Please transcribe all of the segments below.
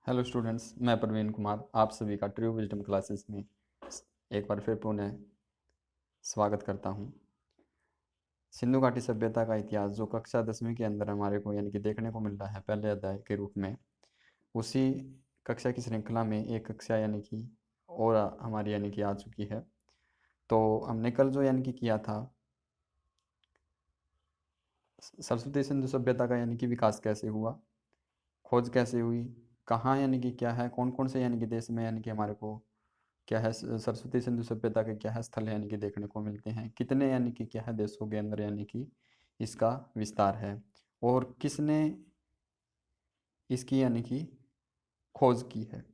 Hello students, मैं प्रवीण कुमार आप सभी का ट्रू विजडम क्लासेस में एक बार फिर पुनः स्वागत करता हूं। सिंधु घाटी सभ्यता का इतिहास जो कक्षा 10वीं के अंदर हमारे को यानी कि देखने को मिल रहा है पहले अध्याय के रूप में, उसी कक्षा की श्रृंखला में एक कक्षा यानी कि और हमारी यानी कि आ चुकी है। तो हमने कल जो यानी कि किया था सरस्वती सिंधु सभ्यता का यानी कि विकास कैसे हुआ, खोज कैसे हुई, कहाँ यानी कि क्या है, कौन कौन से यानी कि देश में यानी कि हमारे को क्या है सरस्वती सिंधु सभ्यता के क्या है स्थल यानी कि देखने को मिलते हैं, कितने यानी कि क्या है देशों के अंदर यानी कि इसका विस्तार है, और किसने इसकी यानी कि खोज की है,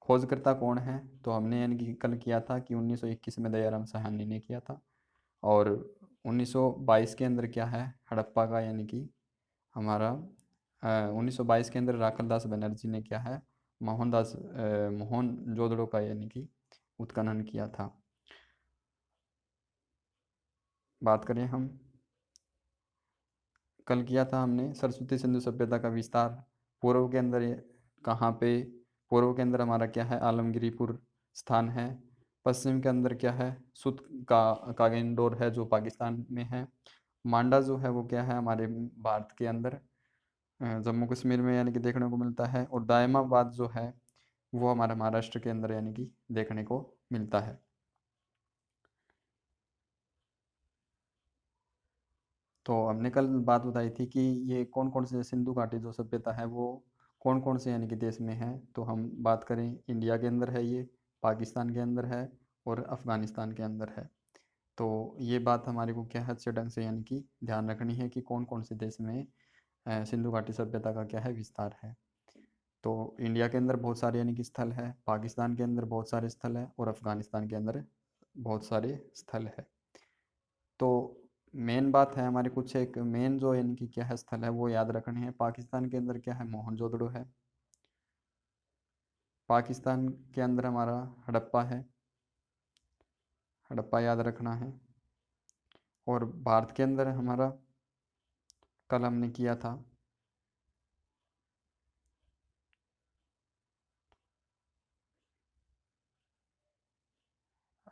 खोजकर्ता कौन है। तो हमने यानी कि कल किया था कि 1921 में दयाराम साहनी ने किया था, और 1922 के अंदर क्या है हड़प्पा का यानी कि हमारा 1922 के अंदर राखलदास बनर्जी ने क्या है मोहनजोदड़ो का यानी कि उत्खनन किया था। बात करें हम, कल किया था हमने सरस्वती सिंधु सभ्यता का विस्तार। पूर्व के अंदर कहाँ पे, पूर्व के अंदर हमारा क्या है आलमगीरपुर स्थान है। पश्चिम के अंदर क्या है सुत का कागेंडोर है जो पाकिस्तान में है। मांडा जो है वो क्या है हमारे भारत के अंदर जम्मू कश्मीर में यानी कि देखने को मिलता है। और दायमाबाद जो है वो हमारा महाराष्ट्र के अंदर यानी कि देखने को मिलता है। तो हमने कल बात बताई थी कि ये कौन कौन से सिंधु घाटी जो सभ्यता है वो कौन कौन से यानी कि देश में है। तो हम बात करें इंडिया के अंदर है, ये पाकिस्तान के अंदर है और अफ़गानिस्तान के अंदर है। तो ये बात हमारे को क्या है अच्छे ढंग से यानी कि ध्यान रखनी है कि कौन कौन से देश में सिंधु घाटी सभ्यता का क्या है विस्तार है। तो इंडिया के अंदर बहुत सारे यानी कि स्थल है, पाकिस्तान के अंदर बहुत सारे स्थल है और अफ़गानिस्तान के अंदर बहुत सारे स्थल है। तो मेन बात है हमारी, कुछ एक मेन जो यानी कि क्या है स्थल है वो याद रखने हैं। पाकिस्तान के अंदर क्या है मोहनजोदड़ो है, पाकिस्तान के अंदर हमारा हड़प्पा है, हड़प्पा याद रखना है। और भारत के अंदर हमारा कल हमने किया था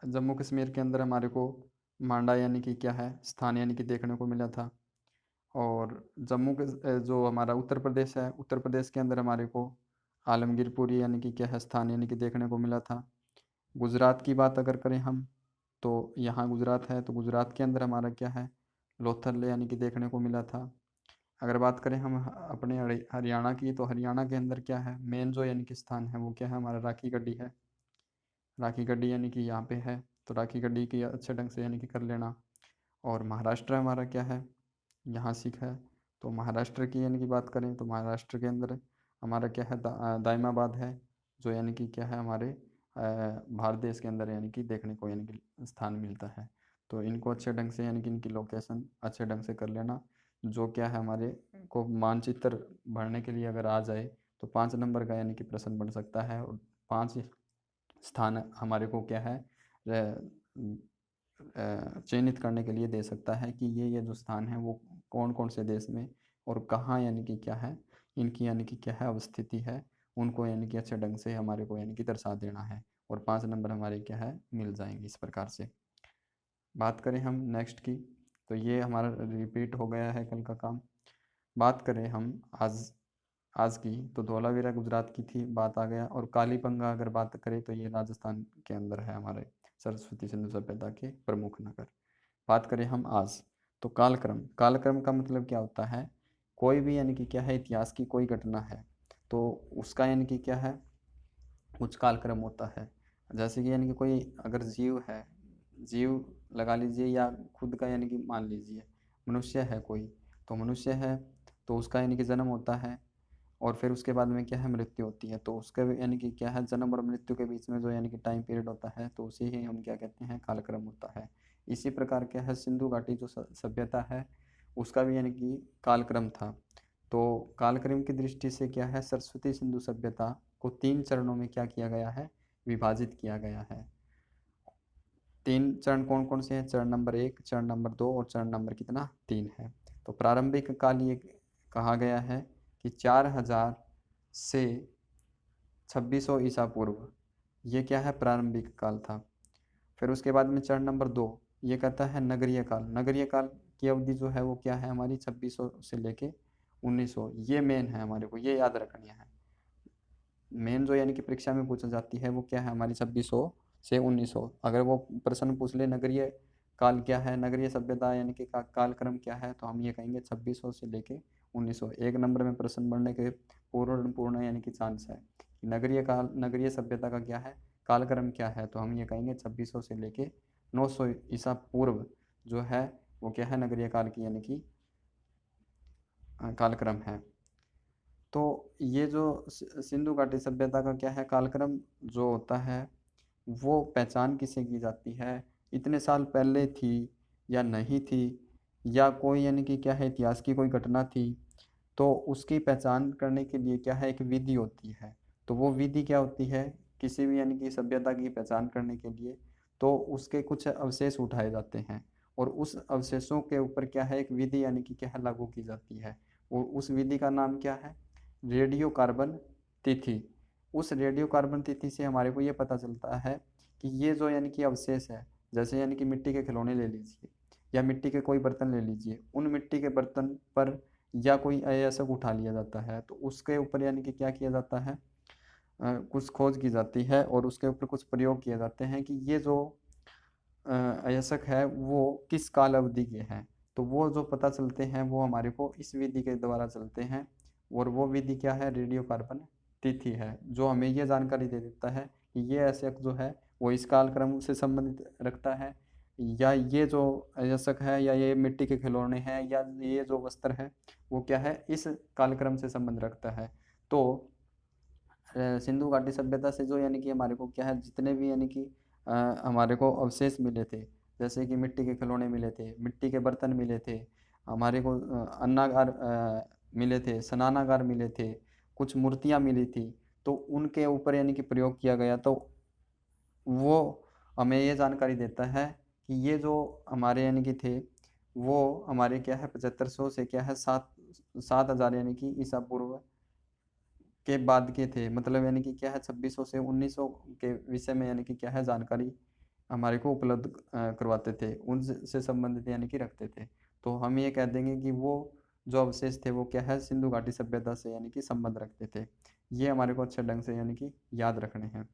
जम्मू कश्मीर के अंदर हमारे को मांडा यानी कि क्या है स्थान यानी कि देखने को मिला था। और जम्मू के जो हमारा उत्तर प्रदेश है, उत्तर प्रदेश के अंदर हमारे को आलमगीरपुरी यानी कि क्या है स्थान यानी कि देखने को मिला था। गुजरात की बात अगर करें हम, तो यहाँ गुजरात है तो गुजरात के अंदर हमारा क्या है लोथल यानी कि देखने को मिला था। अगर बात करें हम अपने हरियाणा की, तो हरियाणा के अंदर क्या है मेन जो यानी कि स्थान है वो क्या है हमारा राखी गढ़ी है। राखी गढ़ी यानी कि यहाँ पे है, तो राखी गढ़ी की अच्छे ढंग से यानी कि कर लेना। और महाराष्ट्र हमारा क्या है यहाँ सिख है, तो महाराष्ट्र की यानी कि बात करें तो महाराष्ट्र के अंदर हमारा क्या है दायमाबाद है जो यानी कि क्या है हमारे भारत देश के अंदर यानी कि देखने को यानी कि स्थान मिलता है। तो इनको अच्छे ढंग से यानी कि इनकी लोकेशन अच्छे ढंग से कर लेना। जो क्या है हमारे को मानचित्र भरने के लिए अगर आ जाए तो 5 नंबर का यानी कि प्रश्न बन सकता है। और 5 स्थान हमारे को क्या है चयनित करने के लिए दे सकता है कि ये जो स्थान है वो कौन कौन से देश में और कहाँ यानी कि क्या है इनकी यानी कि क्या है अवस्थिति है, उनको यानी कि अच्छे ढंग से हमारे को यानी कि दर्शा देना है। और 5 नंबर हमारे क्या है मिल जाएंगे इस प्रकार से। बात करें हम नेक्स्ट की, तो ये हमारा रिपीट हो गया है कल का काम। बात करें हम आज आज की, तो धौलावीरा गुजरात की थी बात आ गया। और कालीबंगा अगर बात करें तो ये राजस्थान के अंदर है हमारे सरस्वती सिंधु सभ्यता के प्रमुख नगर। बात करें हम आज, तो कालक्रम, कालक्रम का मतलब क्या होता है कोई भी यानी कि क्या है इतिहास की कोई घटना है तो उसका यानी कि क्या है कुछ कालक्रम होता है। जैसे कि यानी कि कोई अगर जीव है, जीव लगा लीजिए या खुद का यानी कि मान लीजिए मनुष्य है कोई, तो मनुष्य है तो उसका यानी कि जन्म होता है और फिर उसके बाद में क्या है मृत्यु होती है। तो उसका यानी कि क्या है जन्म और मृत्यु के बीच में जो यानी कि टाइम पीरियड होता है तो उसे ही हम क्या कहते हैं कालक्रम होता है। इसी प्रकार क्या है सिंधु घाटी जो सभ्यता है उसका भी यानी कि कालक्रम था। तो कालक्रम की दृष्टि से क्या है सरस्वती सिंधु सभ्यता को 3 चरणों में क्या किया गया है विभाजित किया गया है। 3 चरण कौन कौन से हैं, चरण नंबर 1, चरण नंबर 2 और चरण नंबर कितना 3 है। तो प्रारंभिक काल ये कहा गया है कि 4000 से 2600 ईसा पूर्व, ये क्या है प्रारंभिक काल था। फिर उसके बाद में चरण नंबर 2 ये कहता है नगरीय काल। नगरीय काल की अवधि जो है वो क्या है हमारी 2600 से लेके 1900, ये मेन है, हमारे को ये याद रखनी है। मेन जो यानी कि परीक्षा में पूछा जाती है वो क्या है हमारी 2600 से 1900। अगर वो प्रश्न पूछ ले नगरीय काल क्या है, नगरीय सभ्यता यानी कि कालक्रम क्या है, तो हम ये कहेंगे 2600 से लेके 1900। एक नंबर में प्रश्न बनने के पूर्ण पूर्ण यानी कि चांस है। नगरीय काल, नगरीय सभ्यता का क्या है कालक्रम क्या है, तो हम ये कहेंगे 2600 से लेके 900 ईसा पूर्व जो है वो क्या है नगरीय काल की यानी कि कालक्रम है। तो ये जो सिंधु घाटी सभ्यता का क्या है कालक्रम जो होता है वो पहचान किसे की जाती है, इतने साल पहले थी या नहीं थी, या कोई यानी कि क्या है इतिहास की कोई घटना थी, तो उसकी पहचान करने के लिए क्या है एक विधि होती है। तो वो विधि क्या होती है किसी भी यानी कि सभ्यता की पहचान करने के लिए, तो उसके कुछ अवशेष उठाए जाते हैं और उस अवशेषों के ऊपर क्या है एक विधि यानी कि क्या है लागू की जाती है। और उस विधि का नाम क्या है रेडियो कार्बन तिथि। उस रेडियो कार्बन तिथि से हमारे को ये पता चलता है कि ये जो यानी कि अवशेष है, जैसे यानी कि मिट्टी के खिलौने ले लीजिए या मिट्टी के कोई बर्तन ले लीजिए, उन मिट्टी के बर्तन पर या कोई अयस्क उठा लिया जाता है तो उसके ऊपर यानी कि क्या किया जाता है कुछ खोज की जाती है और उसके ऊपर कुछ प्रयोग किए जाते हैं कि ये जो अयस्क है वो किस काल अवधि के हैं। तो वो जो पता चलते हैं वो हमारे को इस विधि के द्वारा चलते हैं और वो विधि क्या है रेडियो कार्बन तिथि है, जो हमें ये जानकारी दे देता है कि ये अयस्क जो है वो इस कालक्रम से संबंधित रखता है, या ये जो अयस्क है या ये मिट्टी के खिलौने हैं या ये जो वस्त्र है वो क्या है इस कालक्रम से संबंध रखता है। तो सिंधु घाटी सभ्यता से जो यानी कि हमारे को क्या है जितने भी यानी कि हमारे को अवशेष मिले थे, जैसे कि मिट्टी के खिलौने मिले थे, मिट्टी के बर्तन मिले थे, हमारे को अन्नागार मिले थे, स्नानागार मिले थे, कुछ मूर्तियाँ मिली थी, तो उनके ऊपर यानी कि प्रयोग किया गया। तो वो हमें ये जानकारी देता है कि ये जो हमारे यानी कि थे वो हमारे क्या है 7500 से क्या है 7,000 यानी कि ईसा पूर्व के बाद के थे। मतलब यानी कि क्या है 2600 से 1900 के विषय में यानी कि क्या है जानकारी हमारे को उपलब्ध करवाते थे, उनसे संबंधित यानी कि रखते थे। तो हम ये कह देंगे कि वो जो अवशेष थे वो क्या है सिंधु घाटी सभ्यता से यानी कि संबंध रखते थे। ये हमारे को अच्छे ढंग से यानी कि याद रखने हैं।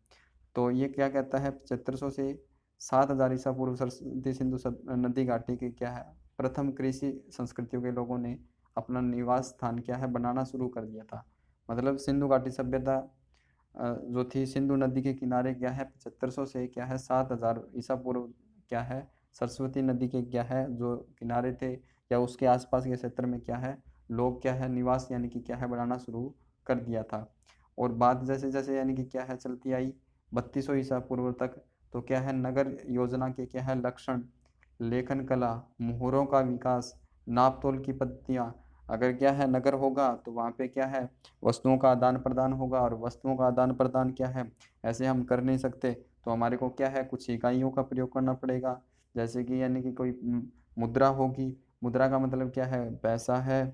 तो ये क्या कहता है 7500 से 7,000 ईसा पूर्व सरस्वती सिंधु नदी घाटी के क्या है प्रथम कृषि संस्कृतियों के लोगों ने अपना निवास स्थान क्या है बनाना शुरू कर दिया था। मतलब सिंधु घाटी सभ्यता जो थी सिंधु नदी के किनारे क्या है 7500 से क्या है 7,000 ईसा पूर्व क्या है सरस्वती नदी के क्या है जो किनारे थे या उसके आसपास के क्षेत्र में क्या है लोग क्या है निवास यानी कि क्या है बनाना शुरू कर दिया था। और बात जैसे जैसे यानी कि क्या है चलती आई 3200 ईसा पूर्व तक, तो क्या है नगर योजना के क्या है लक्षण, लेखन कला, मुहरों का विकास, नाप तोल की पद्धतियाँ। अगर क्या है नगर होगा तो वहाँ पे क्या है वस्तुओं का आदान प्रदान होगा, और वस्तुओं का आदान प्रदान क्या है ऐसे हम कर नहीं सकते, तो हमारे को क्या है कुछ इकाइयों का प्रयोग करना पड़ेगा। जैसे कि यानी कि कोई मुद्रा होगी, मुद्रा का मतलब क्या है पैसा है,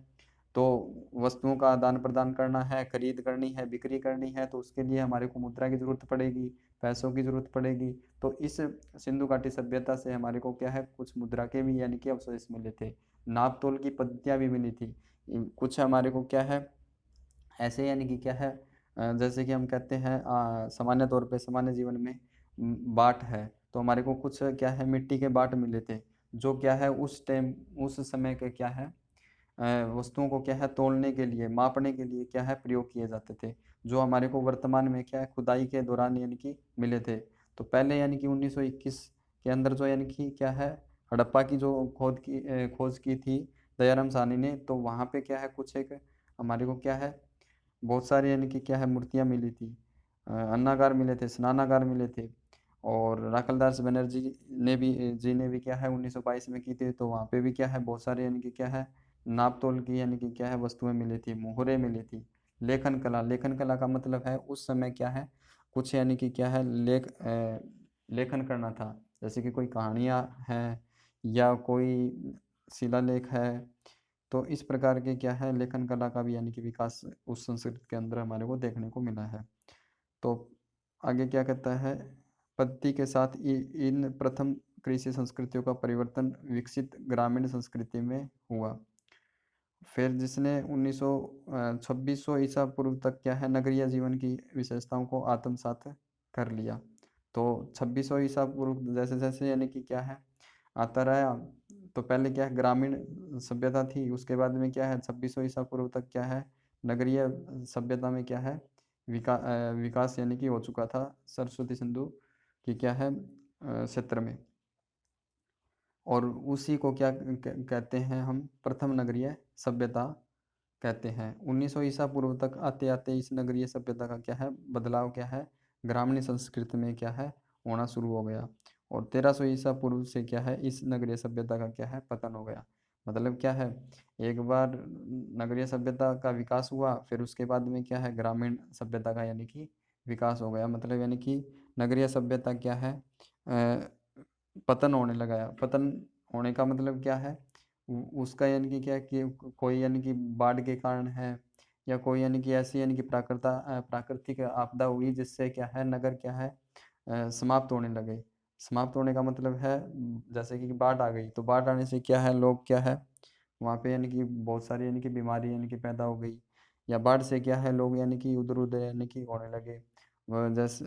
तो वस्तुओं का आदान प्रदान करना है, खरीद करनी है, बिक्री करनी है, तो उसके लिए हमारे को मुद्रा की ज़रूरत पड़ेगी, पैसों की ज़रूरत पड़ेगी। तो इस सिंधु घाटी सभ्यता से हमारे को क्या है कुछ मुद्रा के भी यानी कि अवशेष मिले थे, नाप तोल की पद्धतियाँ भी मिली थी। कुछ हमारे को क्या है ऐसे यानी कि क्या है जैसे कि हम कहते हैं सामान्य तौर पे सामान्य जीवन में बाट है, तो हमारे को कुछ क्या है मिट्टी के बाट मिले थे जो क्या है उस टाइम उस समय के क्या है वस्तुओं को क्या है तोलने के लिए मापने के लिए क्या है प्रयोग किए जाते थे, जो हमारे को वर्तमान में क्या है खुदाई के दौरान यानी कि मिले थे। तो पहले यानी कि 1921 के अंदर जो यानी कि क्या है हड़प्पा की जो खोज की थी दयाराम साहनी ने, तो वहाँ पे क्या है कुछ एक हमारे को क्या है बहुत सारी यानी कि क्या है मूर्तियाँ मिली थी, अन्नागार मिले थे, स्नानागार मिले थे। और राखलदास बनर्जी ने भी क्या है 1922 में की थी, तो वहाँ पे भी क्या है बहुत सारे यानी कि क्या है नाप तोल की यानी कि क्या है वस्तुएं मिली थी, मुहरें मिली थी। लेखन कला, लेखन कला का मतलब है उस समय क्या है कुछ यानी कि क्या है लेखन करना था, जैसे कि कोई कहानियाँ हैं या कोई शिलालेख है। तो इस प्रकार के क्या है लेखन कला का भी यानी कि विकास उस संस्कृति के अंदर हमारे को देखने को मिला है। तो आगे क्या कहता है, पद्धति के साथ इन प्रथम कृषि संस्कृतियों का परिवर्तन विकसित ग्रामीण संस्कृति में हुआ। फिर जिसने 2600 ईसा पूर्व तक क्या है नगरीय जीवन की विशेषताओं को आत्मसात कर लिया। तो 2600 ईसा पूर्व जैसे जैसे यानी कि क्या है आता रहा, तो पहले क्या है ग्रामीण सभ्यता थी, उसके बाद में क्या है 2600 ईसा पूर्व तक क्या है नगरीय सभ्यता में क्या है विकास यानी कि हो चुका था सरस्वती सिंधु की क्या है क्षेत्र में। और उसी को क्या कहते हैं हम प्रथम नगरीय सभ्यता कहते हैं। 1900 ईसा पूर्व तक आते आते इस नगरीय सभ्यता का क्या है बदलाव क्या है ग्रामीण संस्कृति में क्या है होना शुरू हो गया। और 1300 ईसा पूर्व से क्या है इस नगरीय सभ्यता का क्या है पतन हो गया। मतलब क्या है, एक बार नगरीय सभ्यता का विकास हुआ, फिर उसके बाद में क्या है ग्रामीण सभ्यता का यानी कि विकास हो गया। मतलब यानी कि नगरीय सभ्यता क्या है पतन होने लगा। पतन होने का मतलब क्या है, उसका यानी कि क्या है कि कोई यानी कि बाढ़ के कारण है, या कोई यानी कि ऐसी यानी कि प्राकृतिक आपदा हुई जिससे क्या है नगर क्या है समाप्त होने लगे। समाप्त होने का मतलब है जैसे कि बाढ़ आ गई, तो बाढ़ आने से क्या है लोग क्या है वहाँ पे यानी कि बहुत सारी यानी कि बीमारी यानी कि पैदा हो गई, या बाढ़ से क्या है लोग यानी कि उधर उधर यानी कि होने लगे। जैसे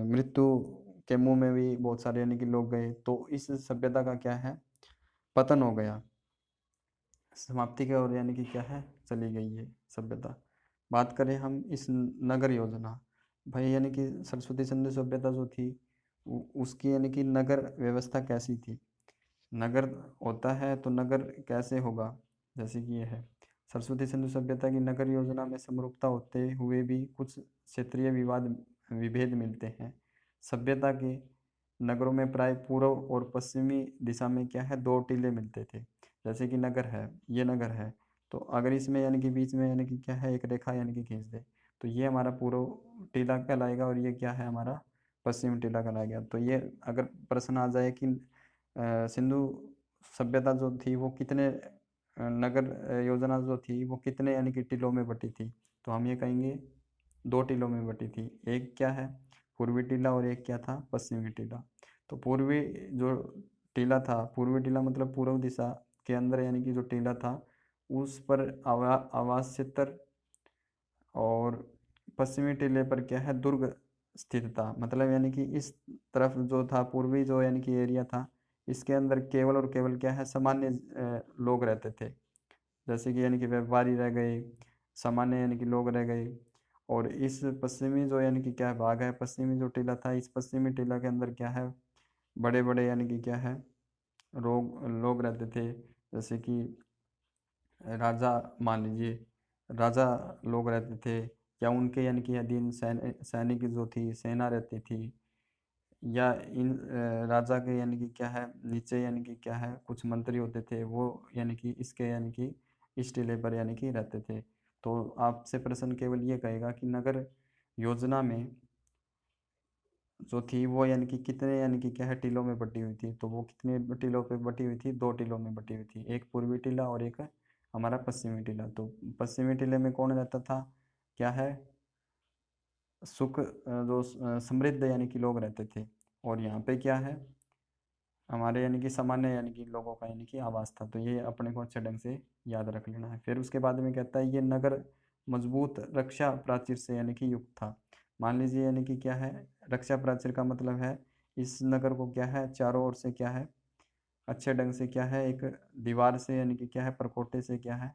मृत्यु के मुंह में भी बहुत सारे यानी कि लोग गए, तो इस सभ्यता का क्या है पतन हो गया, समाप्ति की ओर यानी कि क्या है चली गई ये सभ्यता। बात करें हम इस नगर योजना, भाई यानी कि सरस्वती सिंधु सभ्यता जो थी उसकी यानी कि नगर व्यवस्था कैसी थी। नगर होता है तो नगर कैसे होगा, जैसे कि ये है सरस्वती सिंधु सभ्यता की नगर योजना में समरूपता होते हुए भी कुछ क्षेत्रीय विभेद मिलते हैं। सभ्यता के नगरों में प्राय पूर्व और पश्चिमी दिशा में क्या है दो टीले मिलते थे। जैसे कि नगर है, ये नगर है, तो अगर इसमें यानी कि बीच में यानी कि क्या है एक रेखा यानी कि खींच दे, तो ये हमारा पूर्व टीला कहलाएगा और ये क्या है हमारा पश्चिमी टीला कहलाएगा। तो ये अगर प्रश्न आ जाए कि सिंधु सभ्यता जो थी वो कितने नगर योजना जो थी वो कितने यानी कि टीलों में बटी थी, तो हम ये कहेंगे दो टीलों में बटी थी। एक क्या है पूर्वी टीला और एक क्या था पश्चिमी टीला। तो पूर्वी जो टीला था, पूर्वी टीला मतलब पूर्व दिशा के अंदर यानी कि जो टीला था उस पर आवास क्षेत्र, और पश्चिमी टीले पर क्या है दुर्ग स्थित था। मतलब यानी कि इस तरफ जो था पूर्वी जो यानी कि एरिया था इसके अंदर केवल और केवल क्या है सामान्य लोग रहते थे। जैसे कि यानी कि व्यापारी रह गए, सामान्य यानी कि लोग रह गए। और इस पश्चिमी जो यानी कि क्या भाग है पश्चिमी जो टीला था, इस पश्चिमी टीला के अंदर क्या है बड़े बड़े यानी कि क्या है लोग रहते थे। जैसे कि राजा मान लीजिए, राजा लोग रहते थे, या उनके यानी कि अधीन सैनिक जो थी सेना रहती थी, या इन राजा के यानी कि क्या है नीचे यानी कि क्या है कुछ मंत्री होते थे, वो यानी कि इसके यानी कि इस टीले पर यानी कि रहते थे। तो आपसे प्रश्न केवल ये कहेगा कि नगर योजना में जो थी वो यानी कि कितने यानी कि क्या है टीलों में बटी हुई थी, तो वो कितने टीलों पे बटी हुई थी, दो टीलों में बटी हुई थी, एक पूर्वी टीला और एक हमारा पश्चिमी टीला। तो पश्चिमी टीले में कौन रहता था, क्या है जो समृद्ध यानी कि लोग रहते थे, और यहाँ पे क्या है हमारे यानी कि सामान्य यानी कि लोगों का यानी कि आवास था। तो ये अपने को अच्छे ढंग से याद रख लेना है। फिर उसके बाद में कहता है ये नगर मजबूत रक्षा प्राचीर से यानी कि युक्त था। मान लीजिए यानी कि क्या है रक्षा प्राचीर का मतलब है इस नगर को क्या है चारों ओर से क्या है अच्छे ढंग से क्या है एक दीवार से यानी कि क्या है परकोटे से क्या है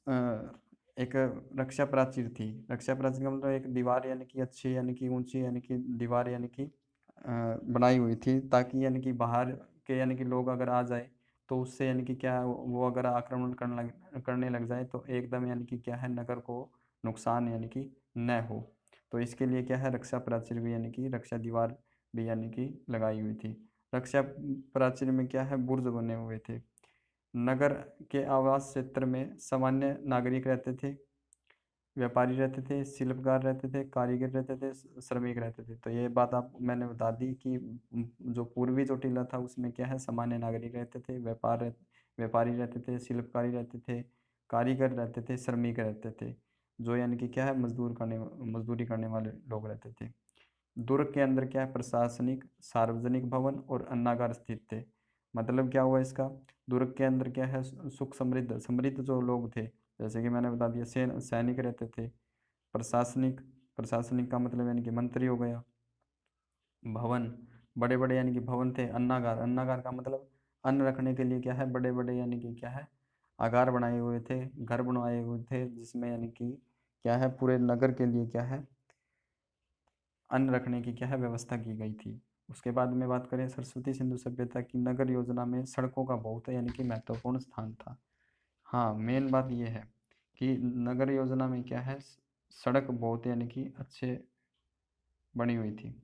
अ, एक रक्षा प्राचीर थी। रक्षा प्राचीर का मतलब एक दीवार यानी कि अच्छी यानी कि ऊंची यानी कि दीवार यानी कि बनाई हुई थी, ताकि यानी कि बाहर के यानी कि लोग अगर आ जाए तो उससे यानी कि क्या है, वो अगर आक्रमण करने लग जाए तो एकदम यानी कि क्या है नगर को नुकसान यानी कि न हो। तो इसके लिए क्या है रक्षा प्राचीर भी यानी कि रक्षा दीवार भी यानी कि लगाई हुई थी। रक्षा प्राचीर में क्या है बुर्ज बने हुए थे। नगर के आवास क्षेत्र में सामान्य नागरिक रहते थे, व्यापारी रहते थे, शिल्पकार रहते थे, कारीगर रहते थे, श्रमिक रहते थे। तो ये बात आप मैंने बता दी कि जो पूर्वी जो टीला था उसमें क्या है सामान्य नागरिक रहते थे, व्यापारी रहते थे, शिल्पकारी रहते थे, कारीगर रहते थे, श्रमिक रहते थे। जो यानी कि क्या है मजदूरी करने वाले लोग रहते थे। दुर्ग के अंदर क्या है, प्रशासनिक सार्वजनिक भवन और अन्नागार स्थित थे। मतलब क्या हुआ इसका, दुर्ग के अंदर क्या है, सुख समृद्ध समृद्ध जो लोग थे, जैसे कि मैंने बता दिया, सैनिक रहते थे। प्रशासनिक, प्रशासनिक का मतलब यानी कि मंत्री हो गया। भवन, बड़े बड़े यानी कि भवन थे। अन्नागार, अन्नागार का मतलब अन्न रखने के लिए क्या है, बड़े बड़े यानी कि क्या है, आगार बनाए हुए थे, घर बनवाए हुए थे, जिसमें यानी कि क्या है, पूरे नगर के लिए क्या है, अन्न रखने की क्या है, व्यवस्था की गई थी। उसके बाद में बात करें सरस्वती सिंधु सभ्यता की नगर योजना में सड़कों का बहुत यानी कि महत्वपूर्ण स्थान था। हाँ, मेन बात यह है कि नगर योजना में क्या है, सड़क बहुत यानी कि अच्छे बनी हुई थी।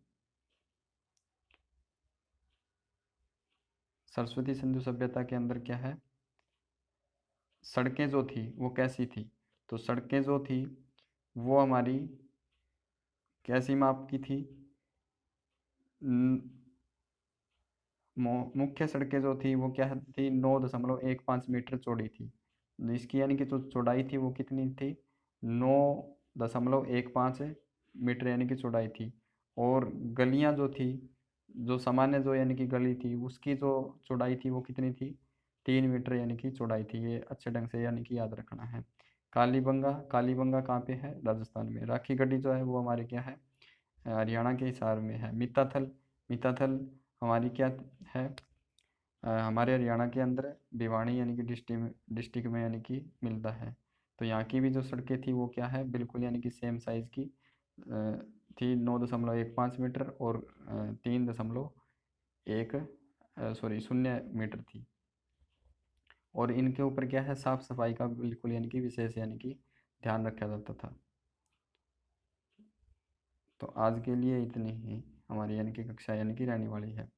सरस्वती सिंधु सभ्यता के अंदर क्या है, सड़कें जो थी वो कैसी थी, तो सड़कें जो थी वो हमारी कैसी माप की थी, न- मुख्य सड़कें जो थी वो क्या थी, 9.15 मीटर चौड़ी थी। इसकी यानी कि जो चौड़ाई थी वो कितनी थी, 9.15 मीटर यानी कि चौड़ाई थी। और गलियां जो थी, जो सामान्य जो यानी कि गली थी, उसकी जो चौड़ाई थी वो कितनी थी, 3 मीटर यानी कि चौड़ाई थी। ये अच्छे ढंग से यानी कि याद रखना है। कालीबंगा, कालीबंगा कहाँ पे है, राजस्थान में। राखी गढ़ी जो है वो हमारे क्या है, हरियाणा के हिसार में है। मिताथल, मिताथल हमारी क्या है, हमारे हरियाणा के अंदर भिवानी यानी कि डिस्ट्रिक्ट में यानी कि मिलता है। तो यहाँ की भी जो सड़कें थी वो क्या है, बिल्कुल यानी कि सेम साइज़ की थी, 9.15 मीटर और 3.1 सॉरी 0 मीटर थी। और इनके ऊपर क्या है, साफ सफाई का बिल्कुल यानी कि विशेष यानी कि ध्यान रखा जाता था। तो आज के लिए इतनी ही हमारी यानी कि कक्षा यानी कि रहने वाली है।